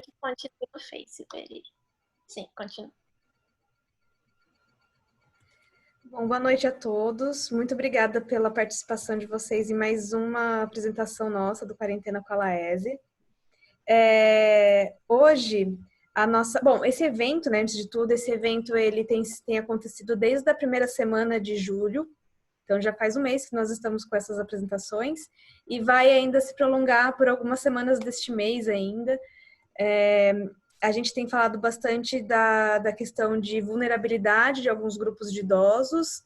que continue no Face, peraí. Sim, continua. Bom, boa noite a todos. Muito obrigada pela participação de vocês em mais uma apresentação nossa do Quarentena com a Laese. Hoje, esse evento, né, antes de tudo, esse evento ele tem acontecido desde a primeira semana de julho, então já faz um mês que nós estamos com essas apresentações e vai ainda se prolongar por algumas semanas deste mês ainda. A gente tem falado bastante da questão de vulnerabilidade de alguns grupos de idosos,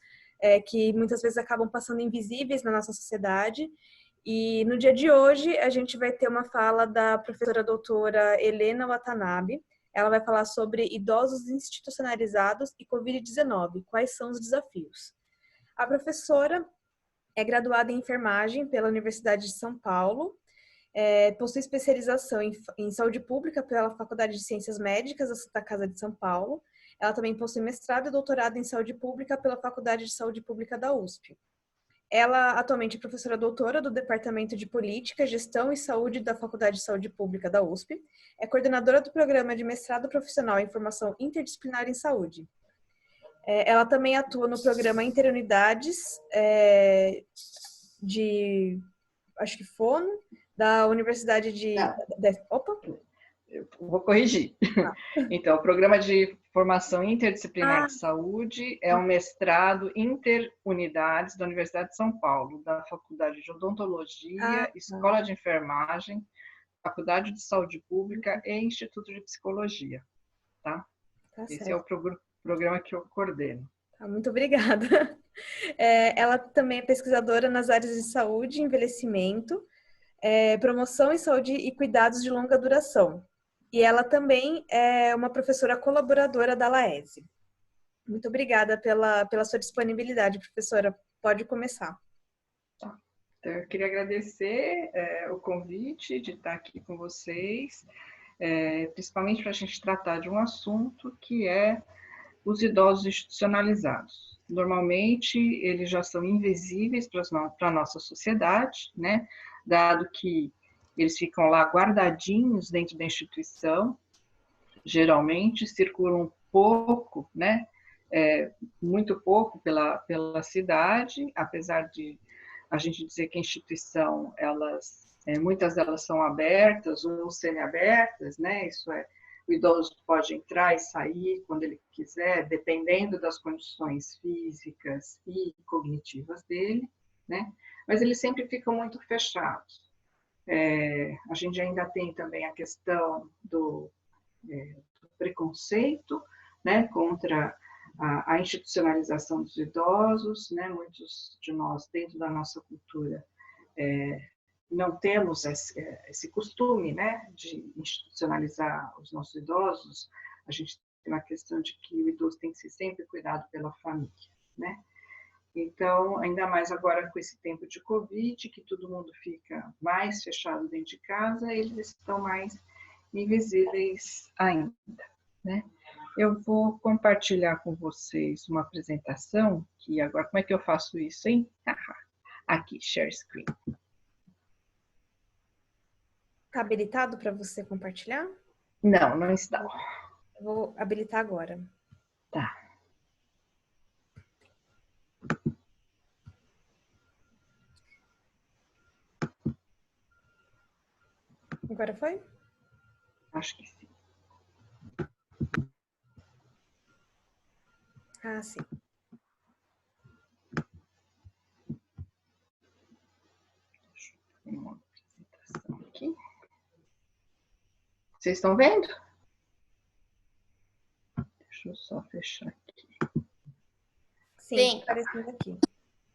que muitas vezes acabam passando invisíveis na nossa sociedade. E no dia de hoje, a gente vai ter uma fala da professora doutora Helena Watanabe. Ela vai falar sobre idosos institucionalizados e Covid-19, quais são os desafios. A professora é graduada em enfermagem pela Universidade de São Paulo, possui especialização em saúde pública pela Faculdade de Ciências Médicas da Santa Casa de São Paulo. Ela também possui mestrado e doutorado em saúde pública pela Faculdade de Saúde Pública da USP. Ela atualmente é professora doutora do Departamento de Política, Gestão e Saúde da Faculdade de Saúde Pública da USP. É coordenadora do programa de mestrado profissional em formação interdisciplinar em saúde. Ela também atua no programa Interunidades Fono, da Universidade Opa! Eu vou corrigir. Então, o Programa de Formação Interdisciplinar de Saúde é um mestrado interunidades da Universidade de São Paulo, da Faculdade de Odontologia, Escola de Enfermagem, Faculdade de Saúde Pública e Instituto de Psicologia. Tá? Esse é o programa que eu coordeno. Muito obrigada. Ela também é pesquisadora nas áreas de saúde e envelhecimento, promoção em saúde e cuidados de longa duração. E ela também é uma professora colaboradora da Laese. Muito obrigada pela sua disponibilidade, professora. Pode começar. Tá. Então, eu queria agradecer o convite de estar aqui com vocês, principalmente para a gente tratar de um assunto que é os idosos institucionalizados. Normalmente, eles já são invisíveis para a nossa sociedade, né? Dado que eles ficam lá guardadinhos dentro da instituição, geralmente circulam pouco, né? Muito pouco pela cidade, apesar de a gente dizer que a instituição, muitas delas são abertas ou semi-abertas, né? Isso o idoso pode entrar e sair quando ele quiser, dependendo das condições físicas e cognitivas dele, né? Mas eles sempre ficam muito fechados. A gente ainda tem também a questão do preconceito, né, contra a institucionalização dos idosos, né? Muitos de nós, dentro da nossa cultura, não temos esse costume, né, de institucionalizar os nossos idosos. A gente tem uma questão de que o idoso tem que ser sempre cuidado pela família, né? Então, ainda mais agora com esse tempo de Covid, que todo mundo fica mais fechado dentro de casa, eles estão mais invisíveis ainda, né? Eu vou compartilhar com vocês uma apresentação, que agora, como é que eu faço isso, hein? Aqui, share screen. Está habilitado para você compartilhar? Não, não está. Eu vou habilitar agora. Tá. Agora foi? Acho que sim. Sim. Deixa eu fazer uma apresentação aqui. Vocês estão vendo? Deixa eu só fechar aqui. Sim, aparecendo aqui.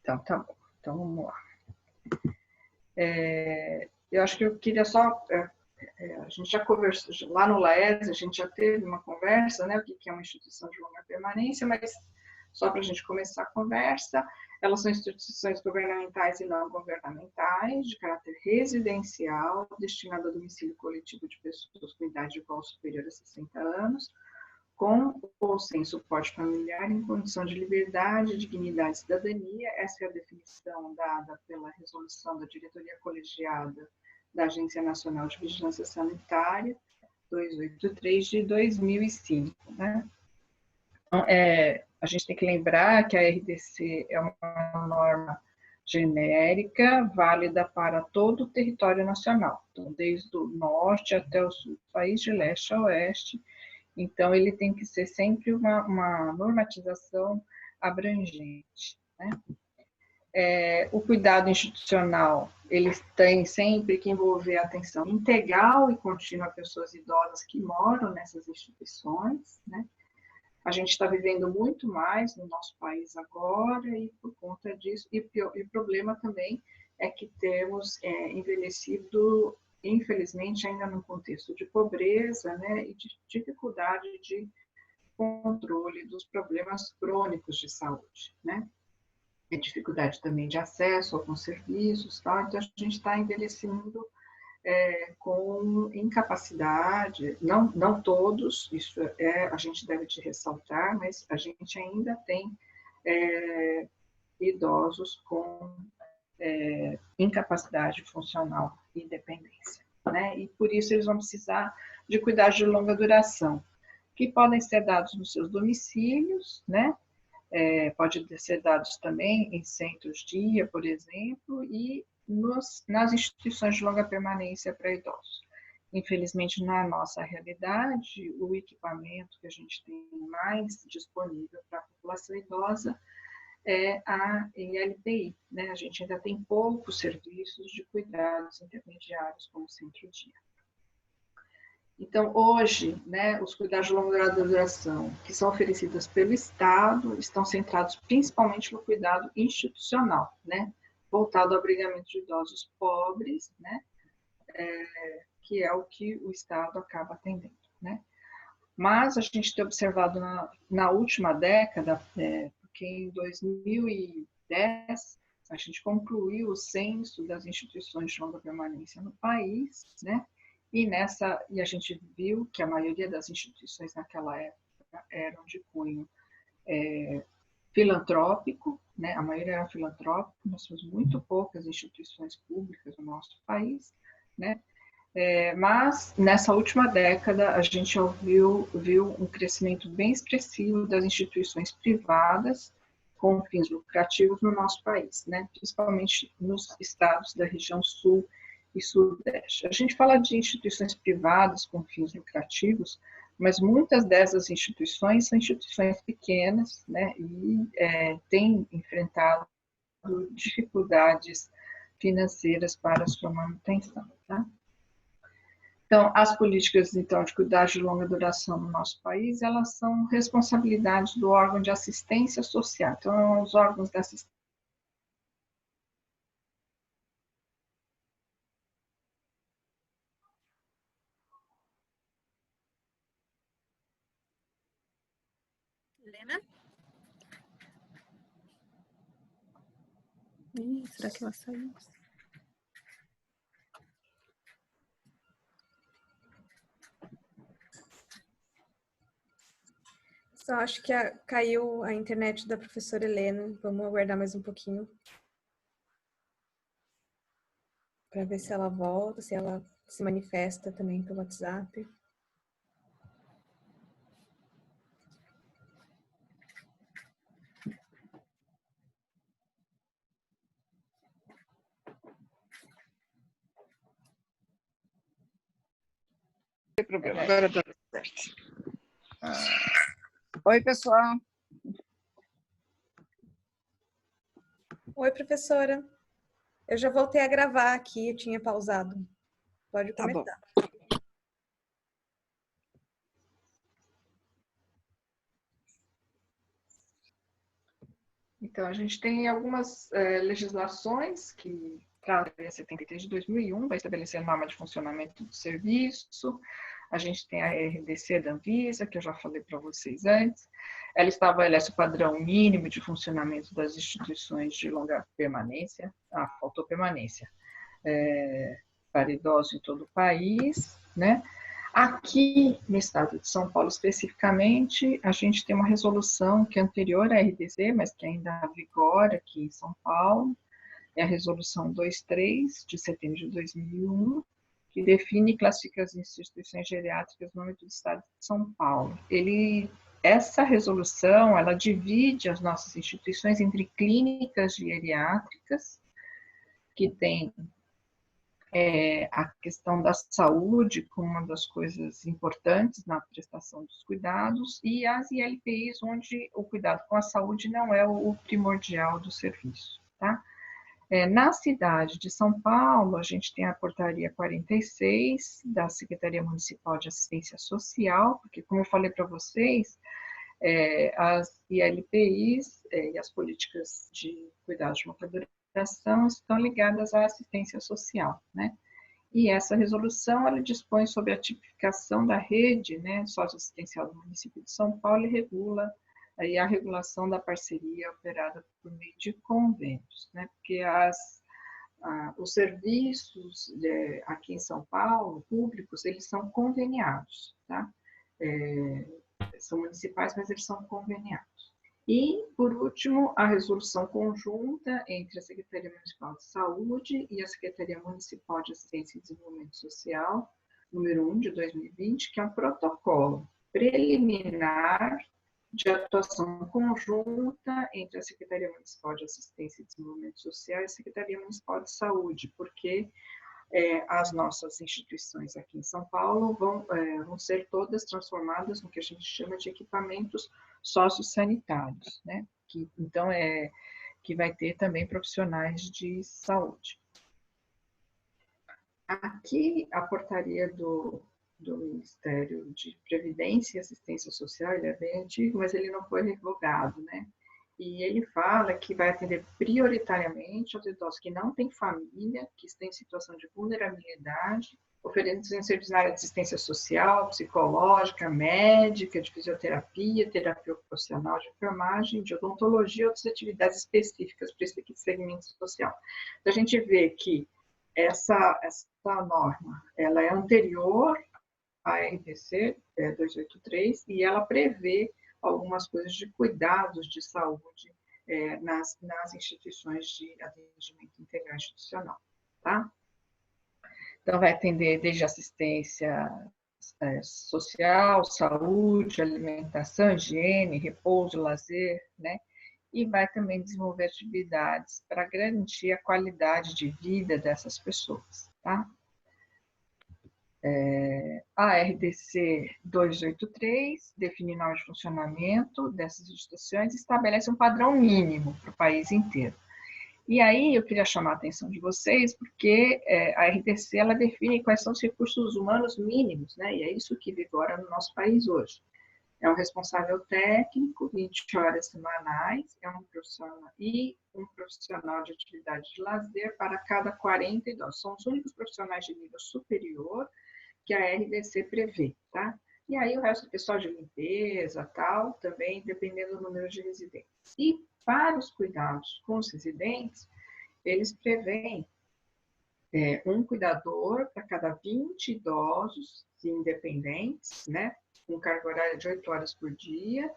Então, tá bom. Então, vamos lá. Eu acho que eu queria só... a gente já conversou, lá no Laese, a gente já teve uma conversa, né? O que é uma instituição de longa permanência, mas só para a gente começar a conversa, elas são instituições governamentais e não governamentais, de caráter residencial, destinado a domicílio coletivo de pessoas com idade igual ou superior a 60 anos, com ou sem suporte familiar, em condição de liberdade, dignidade e cidadania. Essa é a definição dada pela resolução da diretoria colegiada da Agência Nacional de Vigilância Sanitária, 283 de 2005, né? Então, a gente tem que lembrar que a RDC é uma norma genérica, válida para todo o território nacional, então, desde o norte até o sul do país, de leste a oeste. Então, ele tem que ser sempre uma normatização abrangente, né? O cuidado institucional, ele tem sempre que envolver a atenção integral e contínua a pessoas idosas que moram nessas instituições, né? A gente está vivendo muito mais no nosso país agora e por conta disso, e o problema também é que temos envelhecido, infelizmente, ainda num contexto de pobreza, né, e de dificuldade de controle dos problemas crônicos de saúde, né? E dificuldade também de acesso a alguns serviços, tá? Então a gente está envelhecendo com incapacidade, não todos, isso a gente deve te ressaltar, mas a gente ainda tem idosos com incapacidade funcional e dependência, né? E por isso eles vão precisar de cuidados de longa duração, que podem ser dados nos seus domicílios, né? Pode ser dados também em centros-dia, por exemplo, e nas instituições de longa permanência para idosos. Infelizmente, na nossa realidade, o equipamento que a gente tem mais disponível para a população idosa é a ELPI, né? A gente ainda tem poucos serviços de cuidados intermediários como centro-dia. Então, hoje, né, os cuidados de longa duração que são oferecidos pelo Estado estão centrados principalmente no cuidado institucional, né, voltado ao abrigamento de idosos pobres, né, que é o que o Estado acaba atendendo, né. Mas a gente tem observado na última década, porque em 2010 a gente concluiu o censo das instituições de longa permanência no país, né, e a gente viu que a maioria das instituições naquela época eram de cunho filantrópico, né? A maioria era filantrópico, nós temos muito poucas instituições públicas no nosso país, né? Mas nessa última década a gente viu um crescimento bem expressivo das instituições privadas com fins lucrativos no nosso país, né? Principalmente nos estados da região sul e sudeste. A gente fala de instituições privadas com fins lucrativos, mas muitas dessas instituições são instituições pequenas, né, e têm enfrentado dificuldades financeiras para a sua manutenção, tá? Então, as políticas então, de cuidado de longa duração no nosso país, elas são responsabilidade do órgão de assistência social. Então, os órgãos de assistência Helena? Será que ela saiu? Só acho que caiu a internet da professora Helena. Vamos aguardar mais um pouquinho. Para ver se ela volta, se ela se manifesta também pelo WhatsApp. Não tem problema, agora dá certo. Oi, pessoal. Oi, professora. Eu já voltei a gravar aqui, eu tinha pausado. Pode começar. Tá bom. Então, a gente tem algumas legislações que trazem a 73 de 2001, vai estabelecer a norma de funcionamento do serviço. A gente tem a RDC da Anvisa, que eu já falei para vocês antes. Ela estabelece o padrão mínimo de funcionamento das instituições de longa permanência. Faltou permanência. Para idosos em todo o país, né? Aqui no estado de São Paulo, especificamente, a gente tem uma resolução que é anterior à RDC, mas que ainda vigora aqui em São Paulo, é a resolução 23, de setembro de 2001, que define e classifica as instituições geriátricas no âmbito do Estado de São Paulo. Essa resolução, ela divide as nossas instituições entre clínicas geriátricas, que tem a questão da saúde como uma das coisas importantes na prestação dos cuidados, e as ILPIs, onde o cuidado com a saúde não é o primordial do serviço, tá? Na cidade de São Paulo, a gente tem a portaria 46 da Secretaria Municipal de Assistência Social, porque, como eu falei para vocês, as ILPIs e as políticas de cuidados de longa duração estão ligadas à assistência social, né? E essa resolução, ela dispõe sobre a tipificação da rede, né, socioassistencial do município de São Paulo e regula aí a regulação da parceria operada por meio de convênios, né? Porque os serviços aqui em São Paulo, públicos, eles são conveniados, tá? São municipais, mas eles são conveniados. E, por último, a resolução conjunta entre a Secretaria Municipal de Saúde e a Secretaria Municipal de Assistência e Desenvolvimento Social, número 1 de 2020, que é um protocolo preliminar de atuação conjunta entre a Secretaria Municipal de Assistência e Desenvolvimento Social e a Secretaria Municipal de Saúde, porque as nossas instituições aqui em São Paulo vão ser todas transformadas no que a gente chama de equipamentos sociossanitários, né? Então, que vai ter também profissionais de saúde. Aqui, a portaria do Ministério de Previdência e Assistência Social, ele é bem antigo, mas ele não foi revogado, né? E ele fala que vai atender prioritariamente aos idosos que não têm família, que estão em situação de vulnerabilidade, oferecendo serviços na área de assistência social, psicológica, médica, de fisioterapia, terapia ocupacional, de enfermagem, de odontologia e outras atividades específicas para esse segmento social. Então, a gente vê que essa norma, ela é anterior à RDC 283 e ela prevê algumas coisas de cuidados de saúde nas instituições de atendimento integral institucional, tá? Então, vai atender desde assistência social, saúde, alimentação, higiene, repouso, lazer, né? E vai também desenvolver atividades para garantir a qualidade de vida dessas pessoas, tá? A RDC 283 define normas de funcionamento dessas instituições e estabelece um padrão mínimo para o país inteiro. E aí eu queria chamar a atenção de vocês, porque a RDC ela define quais são os recursos humanos mínimos, né? E é isso que vigora no nosso país hoje. É um responsável técnico, 20 horas semanais, um profissional de atividade de lazer para cada 40 idosos. São os únicos profissionais de nível superior que a RDC prevê, tá? E aí o resto do pessoal de limpeza, tal, também dependendo do número de residentes. E para os cuidados com os residentes, eles prevêem um cuidador para cada 20 idosos independentes, né? Com carga horária de 8 horas por dia,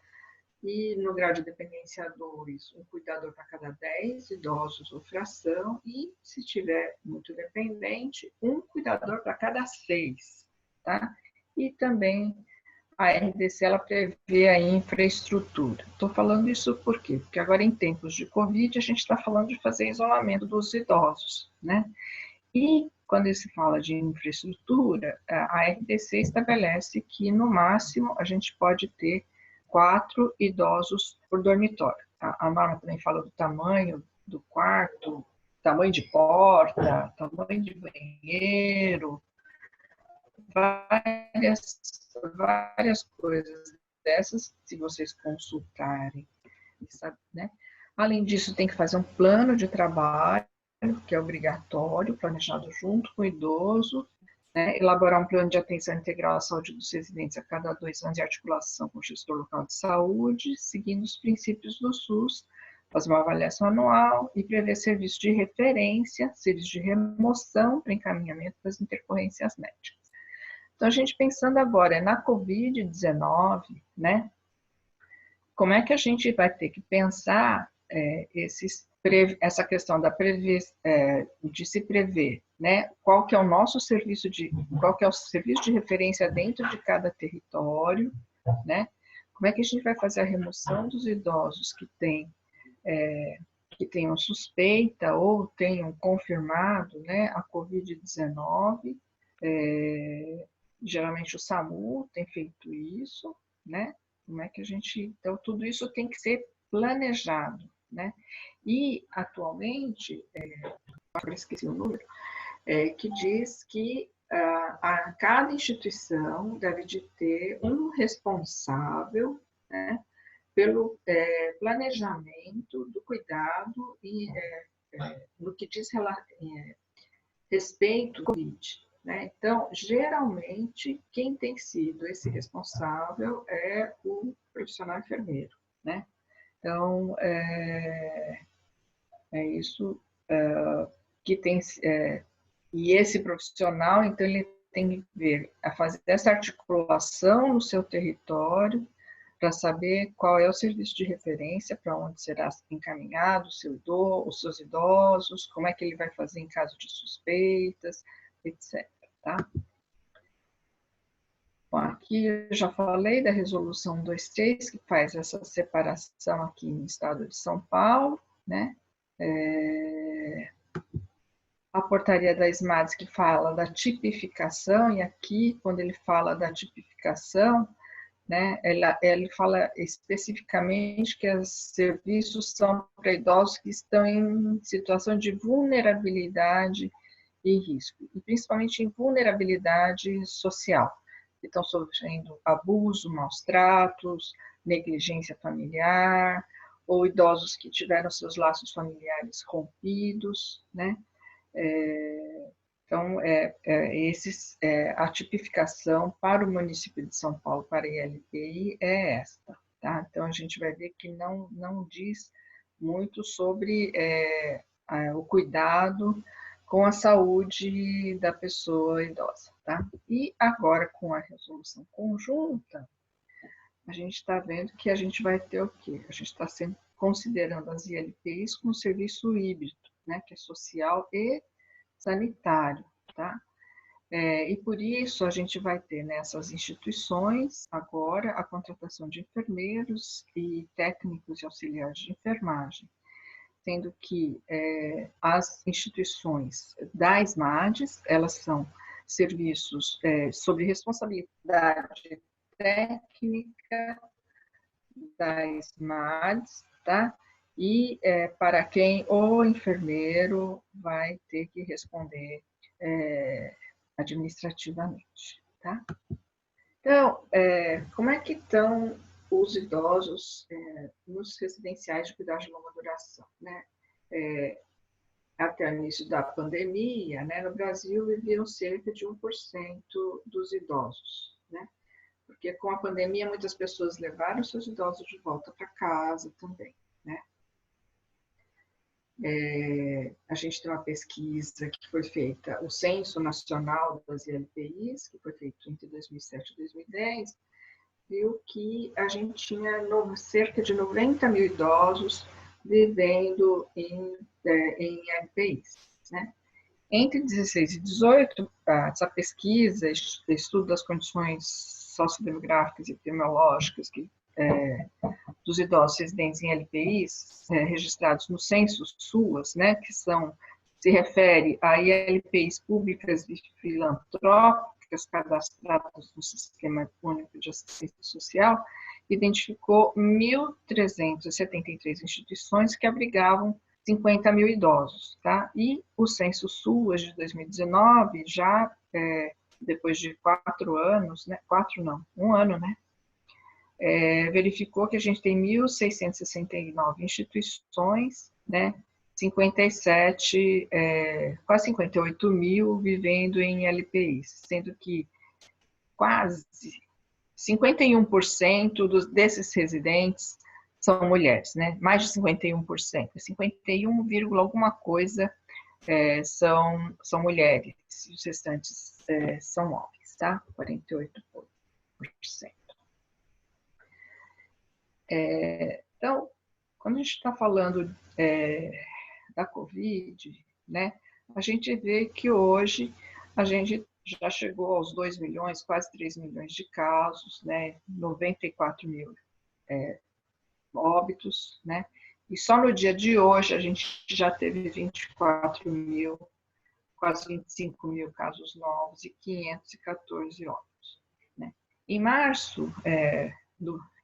e no grau de dependência 2, um cuidador para cada 10 idosos ou fração, e se tiver muito dependente, um cuidador para cada 6, tá? E também a RDC, ela prevê a infraestrutura. Estou falando isso por quê? Porque agora em tempos de Covid, a gente está falando de fazer isolamento dos idosos, né? E quando se fala de infraestrutura, a RDC estabelece que no máximo a gente pode ter 4 idosos por dormitório. A norma também fala do tamanho do quarto, tamanho de porta, tamanho de banheiro, várias coisas dessas, se vocês consultarem, sabe, né? Além disso, tem que fazer um plano de trabalho, que é obrigatório, planejado junto com o idoso, né? Elaborar um plano de atenção integral à saúde dos residentes a cada 2 anos em articulação com o gestor local de saúde, seguindo os princípios do SUS, fazer uma avaliação anual e prever serviços de referência, serviços de remoção para encaminhamento das intercorrências médicas. Então, a gente pensando agora na Covid-19, né? Como é que a gente vai ter que pensar essa questão de se prever né, qual que é o serviço de referência dentro de cada território, né? Como é que a gente vai fazer a remoção dos idosos que tenham suspeita ou tenham confirmado, né, a Covid-19. Geralmente o SAMU tem feito isso, né? Como é que a gente... Então, tudo isso tem que ser planejado, né? E, atualmente, eu esqueci o número, que diz que a cada instituição deve de ter um responsável, né, pelo planejamento do cuidado e no que diz respeito ao Covid, né? Então, geralmente, quem tem sido esse responsável é o profissional enfermeiro, né? Então, isso que tem... e esse profissional, então, ele tem que ver, a fazer essa articulação no seu território, para saber qual é o serviço de referência, para onde será encaminhado os seus idosos, como é que ele vai fazer em caso de suspeitas, etc. Tá? Bom, aqui eu já falei da resolução 23, que faz essa separação aqui no estado de São Paulo, né? A portaria da SMADS, que fala da tipificação, e aqui, quando ele fala da tipificação, né, ele fala especificamente que os serviços são para idosos que estão em situação de vulnerabilidade e risco, e principalmente em vulnerabilidade social, que estão sofrendo abuso, maus tratos, negligência familiar, ou idosos que tiveram seus laços familiares rompidos, né? Então, a tipificação para o município de São Paulo, para a ILPI, é esta. Tá? Então, a gente vai ver que não diz muito sobre o cuidado com a saúde da pessoa idosa. Tá? E agora, com a resolução conjunta, a gente está vendo que a gente vai ter o quê? A gente está considerando as ILPIs como serviço híbrido, né? Que é social e sanitário, tá? E por isso a gente vai ter nessas instituições agora a contratação de enfermeiros e técnicos e auxiliares de enfermagem, sendo que as instituições da SMADs, elas são serviços sob responsabilidade técnica da SMADs, tá? E para quem o enfermeiro vai ter que responder administrativamente, tá? Então, como é que estão os idosos nos residenciais de cuidado de longa duração, né? Até o início da pandemia, né, no Brasil viviam cerca de 1% dos idosos, né? Porque com a pandemia muitas pessoas levaram seus idosos de volta para casa também, né? A gente tem uma pesquisa que foi feita, o Censo Nacional das ILPIs, que foi feito entre 2007 e 2010, viu que a gente tinha cerca de 90 mil idosos vivendo em ILPIs, né? Entre 16 e 18, essa pesquisa, estudo das condições sociodemográficas e epidemiológicas dos idosos residentes em LPIs, registrados no censo SUAS, né, que se refere a ILPIs públicas e filantrópicas cadastradas no Sistema Único de Assistência Social, identificou 1.373 instituições que abrigavam 50 mil idosos, tá? E o censo SUAS de 2019, já depois de 4 anos, né? 4 não, 1 ano, né? Verificou que a gente tem 1.669 instituições, né? 57, quase 58 mil vivendo em LPIs, sendo que quase 51% desses residentes são mulheres, né? Mais de 51%, 51, alguma coisa são mulheres, os restantes são homens, tá? 48%. Então, quando a gente está falando da Covid, né? a gente vê que hoje a gente já chegou aos 2 milhões, quase 3 milhões de casos, né? 94 mil óbitos, né? E só no dia de hoje a gente já teve 24 mil, quase 25 mil casos novos e 514 óbitos, né? Em março,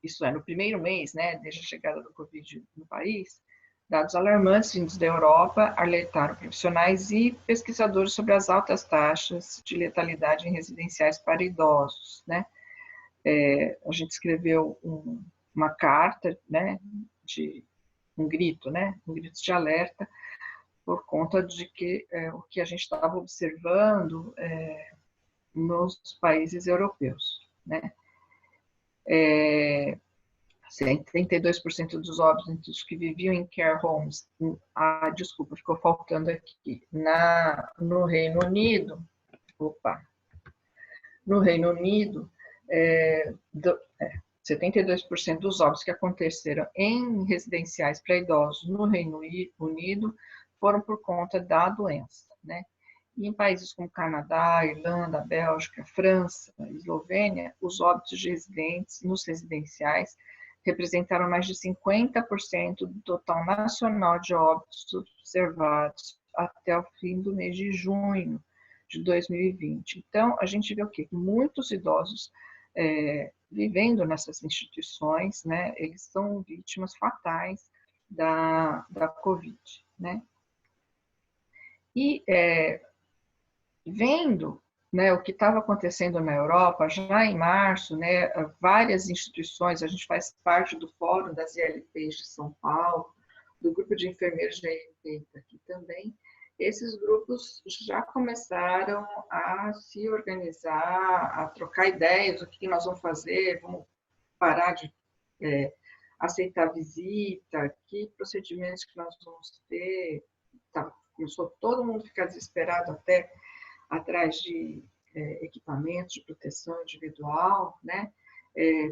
isso é, no primeiro mês, né, desde a chegada do Covid no país, dados alarmantes vindos da Europa alertaram profissionais e pesquisadores sobre as altas taxas de letalidade em residenciais para idosos, né? A gente escreveu uma carta, né, um grito de alerta, por conta de que o que a gente estava observando nos países europeus, né? 32% dos óbitos entre os que viviam em care homes, desculpa, ficou faltando aqui, no Reino Unido, no Reino Unido, 72% dos óbitos que aconteceram em residenciais para idosos no Reino Unido foram por conta da doença, né? E em países como Canadá, Irlanda, Bélgica, França, Eslovênia, os óbitos de residentes nos residenciais representaram mais de 50% do total nacional de óbitos observados até o fim do mês de junho de 2020. Então, a gente vê o quê? Muitos idosos vivendo nessas instituições, né, eles são vítimas fatais da Covid, né? E vendo, né, o que estava acontecendo na Europa, já em março, né, várias instituições, a gente faz parte do Fórum das ILPs de São Paulo, do grupo de enfermeiros da ILP aqui também, esses grupos já começaram a se organizar, a trocar ideias, o que nós vamos fazer, vamos parar de aceitar visita, que procedimentos que nós vamos ter. Começou todo mundo a ficar desesperado até atrás de equipamentos de proteção individual, né?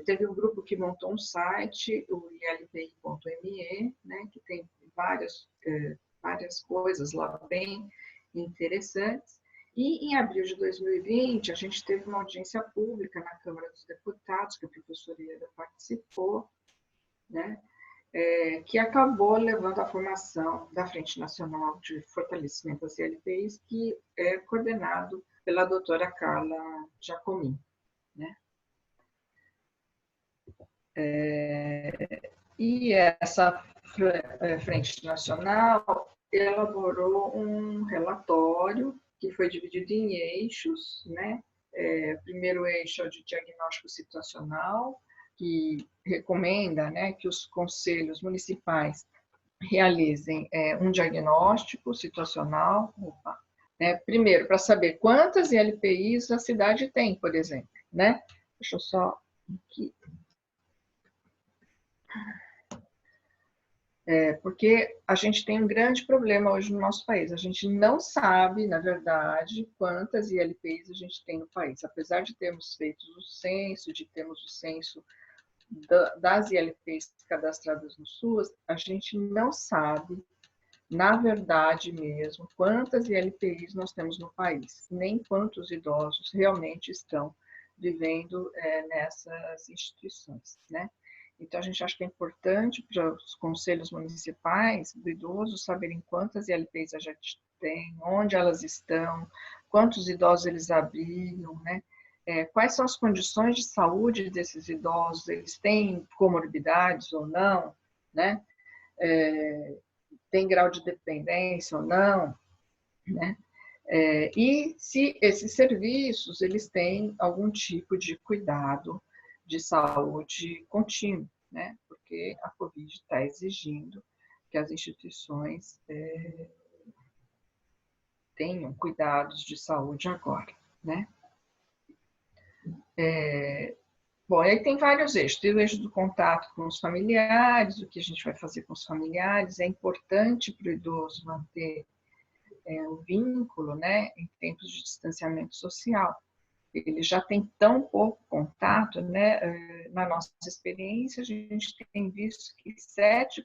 Teve um grupo que montou um site, o ilpi.me, né, que tem várias coisas lá bem interessantes. E em abril de 2020, a gente teve uma audiência pública na Câmara dos Deputados, que a professora Ieda participou, né, que acabou levando à formação da Frente Nacional de Fortalecimento das ILPs, que é coordenado pela doutora Carla Giacomin, né? E essa Frente Nacional elaborou um relatório que foi dividido em eixos, né? O primeiro eixo é o de diagnóstico situacional, que recomenda, né, que os conselhos municipais realizem um diagnóstico situacional, né, primeiro, para saber quantas ILPIs a cidade tem, por exemplo, né? Deixa eu só aqui. Porque a gente tem um grande problema hoje no nosso país. A gente não sabe, na verdade, quantas ILPIs a gente tem no país. Apesar de termos feito o censo, de termos o censo das ILPs cadastradas no SUS, a gente não sabe, na verdade mesmo, quantas ILPIs nós temos no país, nem quantos idosos realmente estão vivendo nessas instituições, né? Então, a gente acha que é importante para os conselhos municipais do idoso saberem quantas ILPs a gente tem, onde elas estão, quantos idosos eles abrigam, né? Quais são as condições de saúde desses idosos, eles têm comorbidades ou não, né? Tem grau de dependência ou não, né? E se esses serviços, eles têm algum tipo de cuidado de saúde contínuo, né? Porque a Covid está exigindo que as instituições tenham cuidados de saúde agora, né? Bom, aí tem vários eixos. Tem o eixo do contato com os familiares, o que a gente vai fazer com os familiares. É importante para o idoso manter o vínculo, né, em tempos de distanciamento social. Ele já tem tão pouco contato, né? Na nossa experiência, a gente tem visto que 7%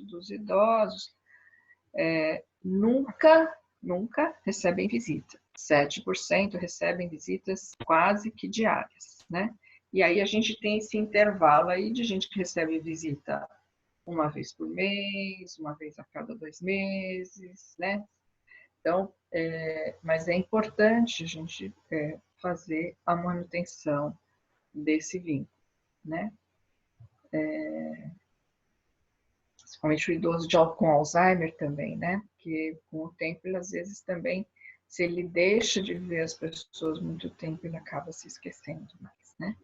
dos idosos nunca nunca recebem visita. 7% recebem visitas quase que diárias, né? E aí a gente tem esse intervalo aí de gente que recebe visita uma vez por mês, uma vez a cada 2 meses, né? Então, mas é importante a gente fazer a manutenção desse vínculo, né? Principalmente o idoso com Alzheimer também, né? Porque com o tempo, ele às vezes também, se ele deixa de ver as pessoas muito tempo, ele acaba se esquecendo mais, né?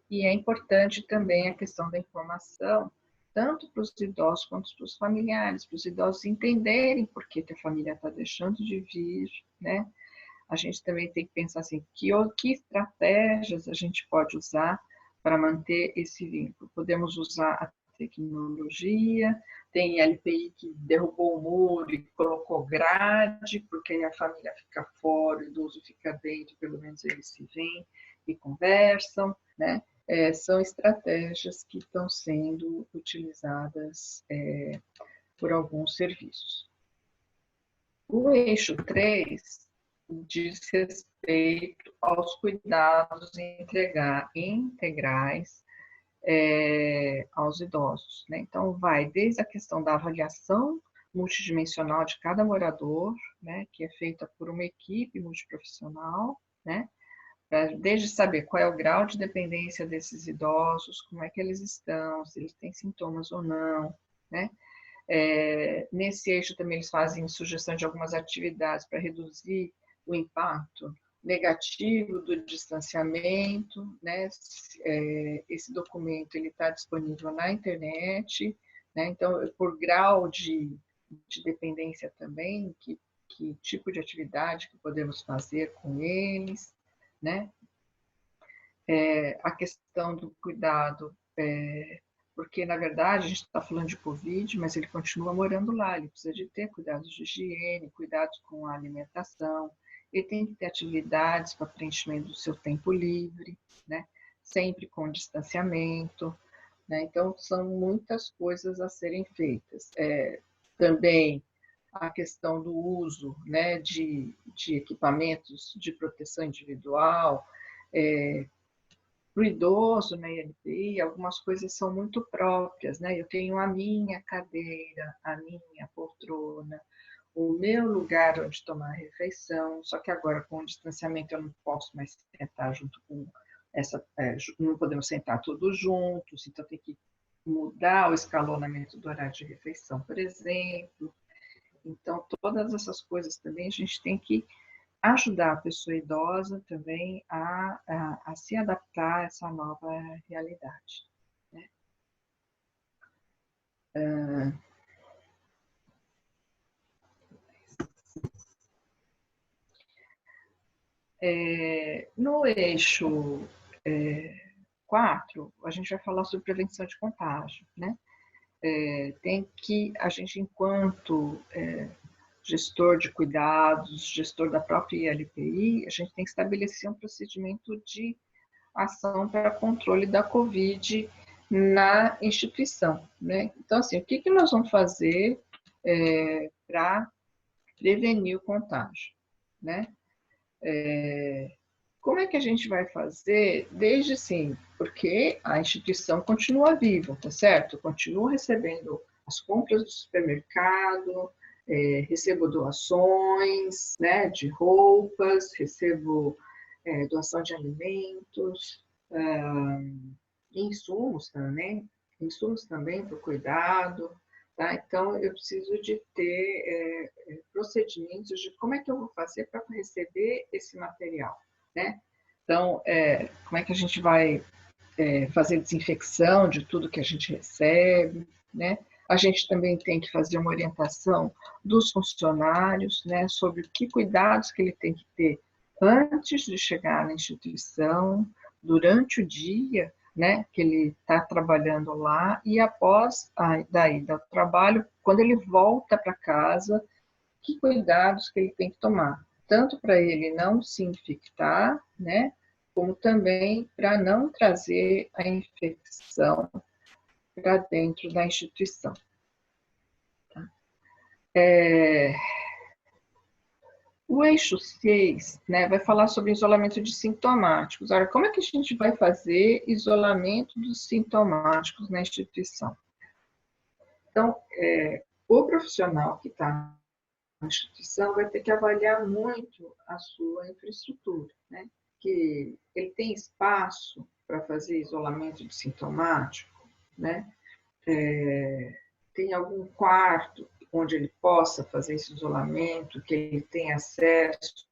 E é importante também a questão da informação, tanto para os idosos quanto para os familiares, para os idosos entenderem por que a família está deixando de vir, né? A gente também tem que pensar assim, que estratégias a gente pode usar para manter esse vínculo. Podemos usar a tecnologia, tem LPI que derrubou o muro e colocou grade, porque aí a família fica fora, o idoso fica dentro, pelo menos eles se veem e conversam, né? São estratégias que estão sendo utilizadas por alguns serviços. O eixo 3 diz respeito aos cuidados integrais aos idosos, né? Então, vai desde a questão da avaliação multidimensional de cada morador, né, que é feita por uma equipe multiprofissional, né, desde saber qual é o grau de dependência desses idosos, como é que eles estão, se eles têm sintomas ou não, né? Nesse eixo também eles fazem sugestão de algumas atividades para reduzir o impacto negativo do distanciamento, né? Esse documento ele está disponível na internet, né? Então, por grau de dependência também, que tipo de atividade que podemos fazer com eles, né? A questão do cuidado, porque, na verdade, a gente está falando de Covid, mas ele continua morando lá, ele precisa de ter cuidados de higiene, cuidados com a alimentação, ele tem que ter atividades para preenchimento do seu tempo livre, né? Sempre com distanciamento, né? Então, são muitas coisas a serem feitas. Também a questão do uso, né, de equipamentos de proteção individual, para o idoso na ILPI, algumas coisas são muito próprias, né? Eu tenho a minha cadeira, a minha poltrona, o meu lugar onde tomar a refeição, só que agora com o distanciamento eu não posso mais sentar junto com não podemos sentar todos juntos, então tem que mudar o escalonamento do horário de refeição, por exemplo. Então, todas essas coisas também a gente tem que ajudar a pessoa idosa também a se adaptar a essa nova realidade, né? No eixo 4, a gente vai falar sobre prevenção de contágio, né? Tem que, a gente, enquanto gestor de cuidados, gestor da própria ILPI, a gente tem que estabelecer um procedimento de ação para controle da Covid na instituição, né? Então, assim, o que nós vamos fazer para prevenir o contágio, né? Como é que a gente vai fazer? Desde assim, porque a instituição continua viva, tá certo? Continua recebendo as compras do supermercado, recebo doações, né, de roupas, recebo doação de alimentos, insumos também para o cuidado, tá? Então, eu preciso de ter procedimentos de como é que eu vou fazer para receber esse material, né? Então, como é que a gente vai fazer desinfecção de tudo que a gente recebe, né? A gente também tem que fazer uma orientação dos funcionários, né, sobre que cuidados que ele tem que ter antes de chegar na instituição, durante o dia, né, que ele está trabalhando lá, e após da ida ao trabalho, quando ele volta para casa, que cuidados que ele tem que tomar, tanto para ele não se infectar, né, como também para não trazer a infecção para dentro da instituição. Tá? O eixo 6, né, vai falar sobre isolamento de sintomáticos. Agora, como é que a gente vai fazer isolamento dos sintomáticos na instituição? Então, o profissional que está na instituição vai ter que avaliar muito a sua infraestrutura, né? Que ele tem espaço para fazer isolamento de sintomático, né? Tem algum quarto onde ele possa fazer esse isolamento, que ele tenha acesso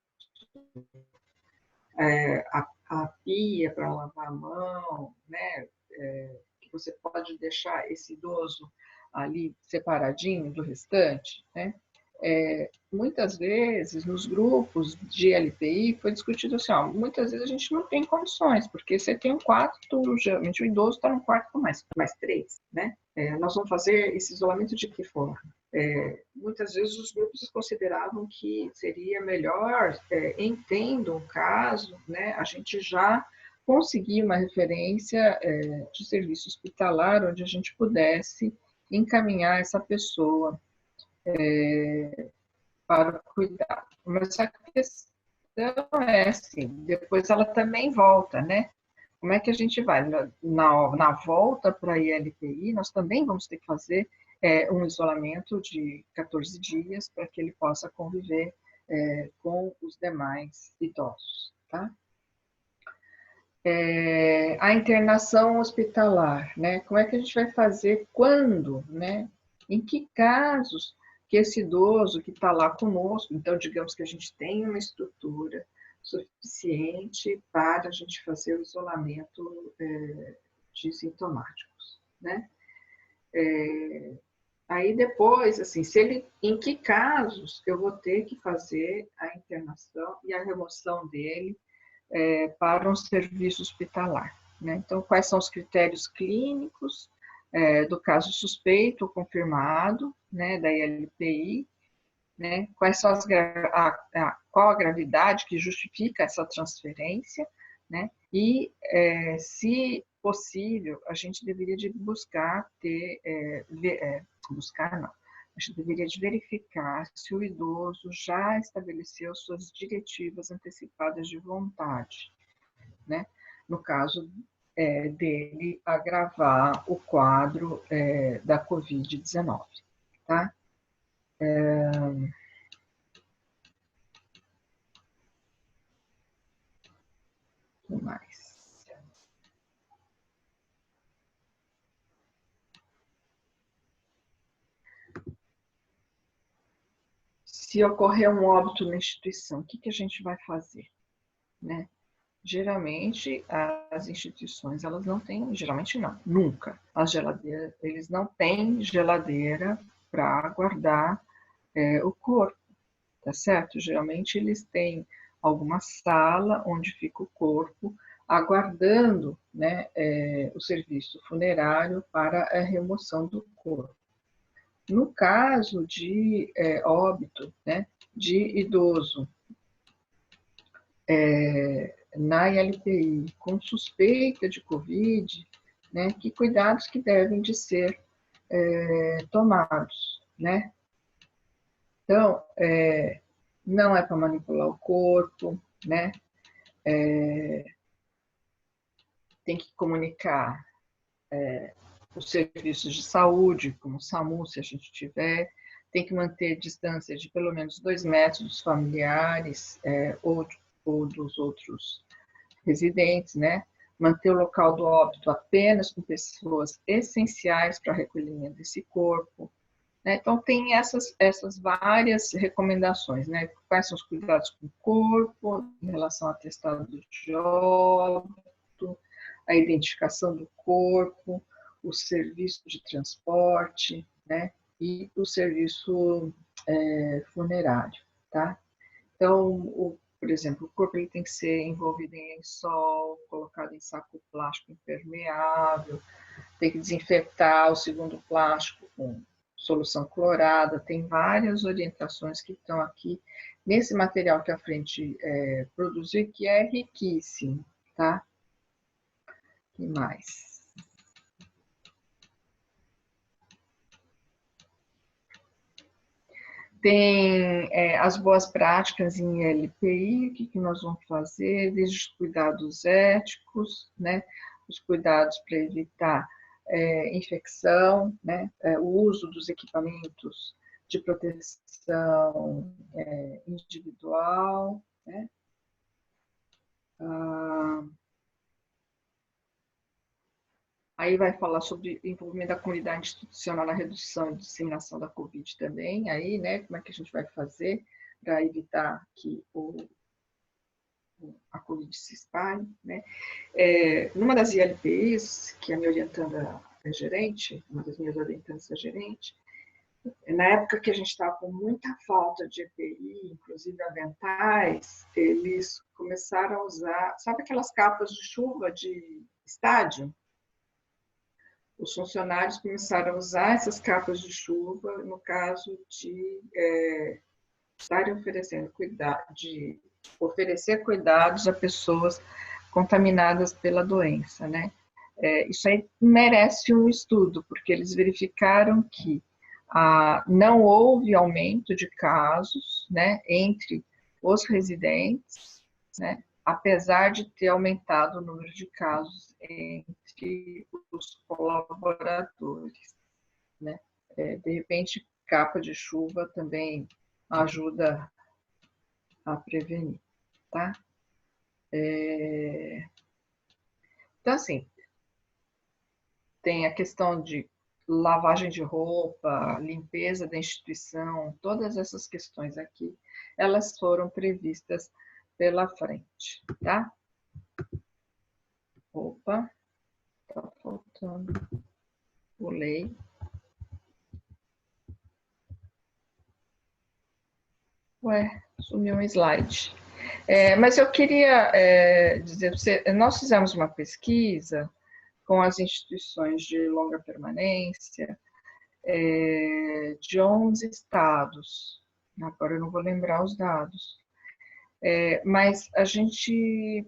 a pia para lavar a mão, né? Que você pode deixar esse idoso ali separadinho do restante, né? Muitas vezes, nos grupos de LPI, foi discutido assim, ó, muitas vezes a gente não tem condições, porque você tem um quarto, geralmente o idoso está num quarto com mais 3, né? Nós vamos fazer esse isolamento de que forma? Muitas vezes os grupos consideravam que seria melhor, entendo um caso, né, a gente já conseguir uma referência de serviço hospitalar onde a gente pudesse encaminhar essa pessoa para o cuidado. Mas a questão é assim, depois ela também volta, né? Como é que a gente vai? Na volta para a ILPI, nós também vamos ter que fazer um isolamento de 14 dias para que ele possa conviver com os demais idosos, tá? A internação hospitalar, né? Como é que a gente vai fazer? Quando, né? Em que casos que esse idoso que está lá conosco, então digamos que a gente tem uma estrutura suficiente para a gente fazer o isolamento de sintomáticos, né? Aí depois, assim, em que casos eu vou ter que fazer a internação e a remoção dele para um serviço hospitalar, né? Então, quais são os critérios clínicos do caso suspeito ou confirmado, né, da ILPI, né? Quais são qual a gravidade que justifica essa transferência, né? E, se possível, a gente deveria de buscar buscar não, a gente deveria de verificar se o idoso já estabeleceu suas diretivas antecipadas de vontade, né? No caso dele agravar o quadro da Covid-19, tá? O que mais? Se ocorrer um óbito na instituição, o que a gente vai fazer, né? Geralmente, as instituições, elas não têm, geralmente não, nunca, as geladeiras, eles não têm geladeira para guardar o corpo, tá certo? Geralmente eles têm alguma sala onde fica o corpo, aguardando, né, o serviço funerário para a remoção do corpo. No caso de óbito, né, de idoso na ILPI com suspeita de Covid, né, que cuidados que devem de ser tomados, né? Então, não é para manipular o corpo, né? Tem que comunicar os serviços de saúde, como o SAMU, se a gente tiver, tem que manter distância de pelo menos 2 metros dos familiares ou dos outros residentes, né? Manter o local do óbito apenas com pessoas essenciais para recolhimento desse corpo, né? Então, tem essas várias recomendações, né? Quais são os cuidados com o corpo, em relação ao atestado de óbito, a identificação do corpo, o serviço de transporte, né? E o serviço funerário, tá? Então, por exemplo, o corpo ele tem que ser envolvido em lençol, colocado em saco plástico impermeável, tem que desinfetar o segundo plástico com solução clorada, tem várias orientações que estão aqui nesse material que a frente produziu, que é riquíssimo, tá? O que mais? Tem as boas práticas em LPI, o que nós vamos fazer, desde os cuidados éticos, né? Os cuidados para evitar infecção, né? O uso dos equipamentos de proteção individual, né? Aí vai falar sobre o envolvimento da comunidade institucional na redução e disseminação da Covid também, aí, né, como é que a gente vai fazer para evitar que a Covid se espalhe, né. Numa das ILPIs, que a minha orientanda é gerente, uma das minhas orientandas é gerente, na época que a gente estava com muita falta de EPI, inclusive aventais, eles começaram a usar, sabe aquelas capas de chuva de estádio? Os funcionários começaram a usar essas capas de chuva no caso de estarem oferecendo de oferecer cuidados a pessoas contaminadas pela doença, né? Isso aí merece um estudo, porque eles verificaram que não houve aumento de casos, né, entre os residentes, né, apesar de ter aumentado o número de casos entre os colaboradores, né? De repente, capa de chuva também ajuda a prevenir, tá? Então, assim, tem a questão de lavagem de roupa, limpeza da instituição, todas essas questões aqui, elas foram previstas pela frente, tá? Opa, tá faltando. Pulei. Ué, sumiu um slide. Mas eu queria dizer para você, nós fizemos uma pesquisa com as instituições de longa permanência de 11 estados. Agora eu não vou lembrar os dados. Mas a gente,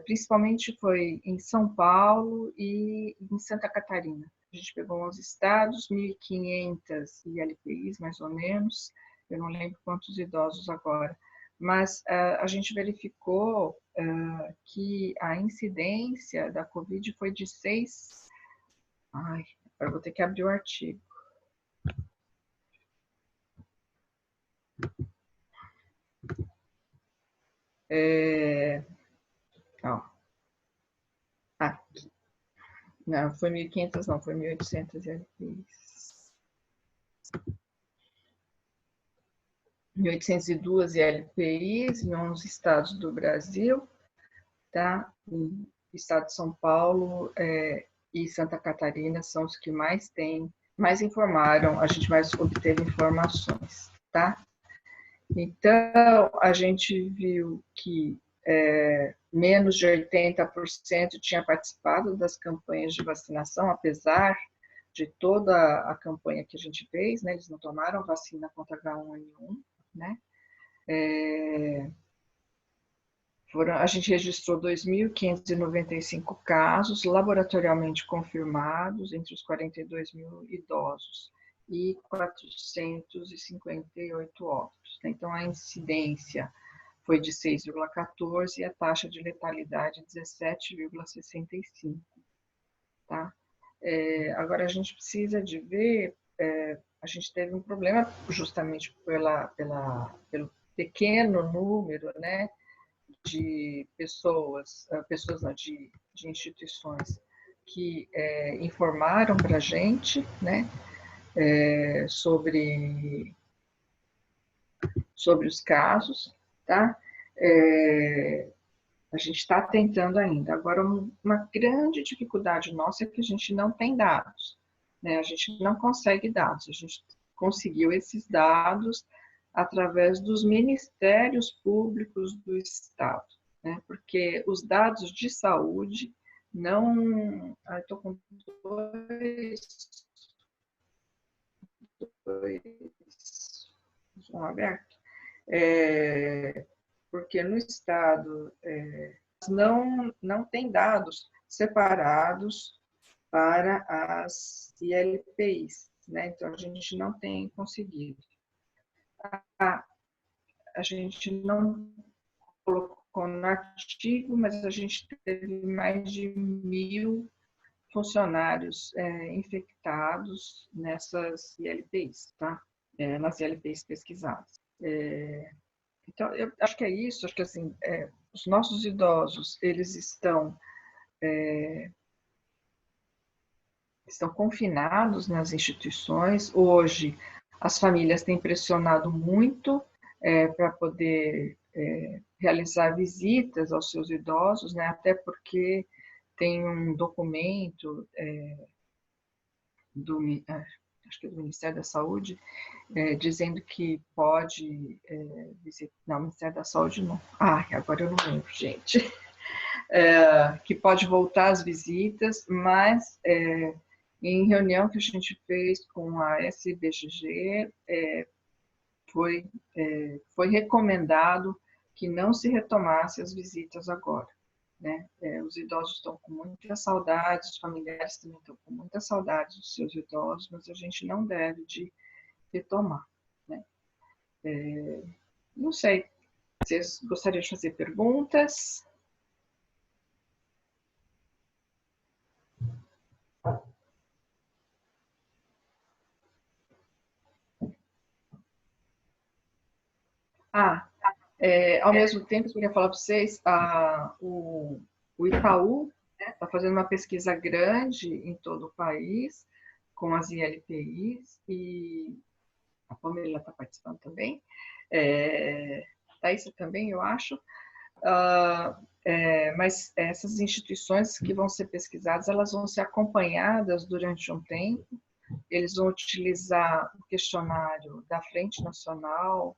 principalmente foi em São Paulo e em Santa Catarina. A gente pegou 11 estados, 1.500 ILPIs, mais ou menos. Eu não lembro quantos idosos agora. Mas a gente verificou que a incidência da Covid foi de 6... Ai, agora vou ter que abrir o artigo. Aqui. Não, foi 1.500 não, foi 1.800 LPIs. 1.802 LPIs em 11 estados do Brasil, tá? O estado de São Paulo e Santa Catarina são os que mais informaram, a gente mais obteve informações, tá? Então, a gente viu que menos de 80% tinha participado das campanhas de vacinação, apesar de toda a campanha que a gente fez, né? Eles não tomaram vacina contra H1N1, né? A gente registrou 2.595 casos laboratorialmente confirmados entre os 42 mil idosos e 458 óbitos. Então, a incidência foi de 6,14 e a taxa de letalidade 17,65, tá? Agora, a gente precisa de ver, a gente teve um problema justamente pelo pequeno número, né, de pessoas não, de instituições que informaram para a gente, né, sobre os casos, tá? A gente está tentando ainda. Agora, uma grande dificuldade nossa é que a gente não tem dados, né? A gente não consegue dados. A gente conseguiu esses dados através dos ministérios públicos do Estado, né? Porque os dados de saúde não... Estou com som aberto. Porque no Estado não tem dados separados para as ILPIs, né? Então, a gente não tem conseguido. a gente não colocou no artigo, mas a gente teve mais de 1.000 funcionários infectados nessas ILPIs, tá? Nas ILPIs pesquisadas. Então, eu acho que é isso, acho que assim, os nossos idosos, eles estão confinados nas instituições. Hoje, as famílias têm pressionado muito para poder realizar visitas aos seus idosos, né? Até porque tem um documento acho que é do Ministério da Saúde, dizendo que pode visitar. Não, Ministério da Saúde não. Agora eu não lembro, gente. Que pode voltar às visitas, mas em reunião que a gente fez com a SBGG, foi recomendado que não se retomasse as visitas agora, né? Os idosos estão com muitas saudades, os familiares também estão com muitas saudades dos seus idosos, mas a gente não deve de retomar, né? Não sei, vocês gostariam de fazer perguntas? Ao mesmo tempo, eu queria falar para vocês, o Itaú está fazendo uma pesquisa grande em todo o país com as ILPIs, e a Pamela está participando também, Thaisa também, eu acho, mas essas instituições que vão ser pesquisadas, elas vão ser acompanhadas durante um tempo. Eles vão utilizar o questionário da Frente Nacional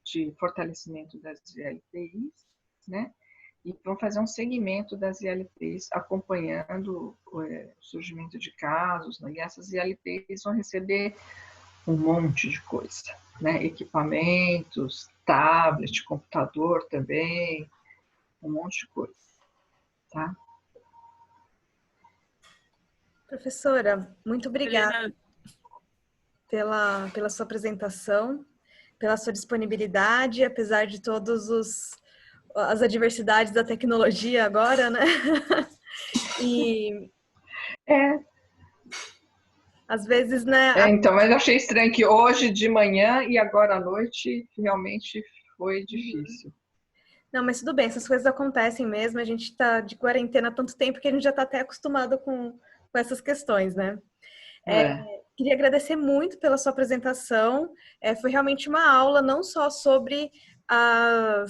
de Fortalecimento das ILPIs, né? E vão fazer um segmento das ILPIs, acompanhando o surgimento de casos, né? E essas ILPIs vão receber um monte de coisa, né? Equipamentos, tablet, computador também, um monte de coisa, tá? Professora, muito obrigada pela sua apresentação, pela sua disponibilidade, apesar de todas as adversidades da tecnologia agora, né? E às vezes, né? Então, mas eu achei estranho que hoje de manhã e agora à noite realmente foi difícil. Não, mas tudo bem, essas coisas acontecem mesmo. A gente está de quarentena há tanto tempo que a gente já está até acostumado com essas questões, né? Queria agradecer muito pela sua apresentação. Foi realmente uma aula não só sobre a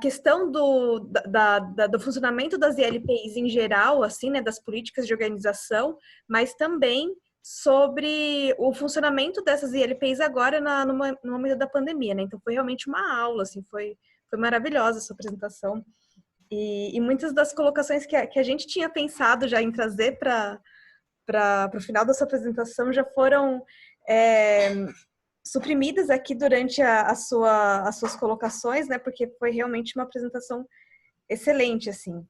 questão do funcionamento das ILPIs em geral, assim, né, das políticas de organização, mas também sobre o funcionamento dessas ILPIs agora no momento da pandemia, né? Então foi realmente uma aula, assim, foi maravilhosa a sua apresentação. E muitas das colocações que a gente tinha pensado já em trazer para o final da sua apresentação já foram suprimidas aqui durante as suas colocações, né? Porque foi realmente uma apresentação excelente, assim.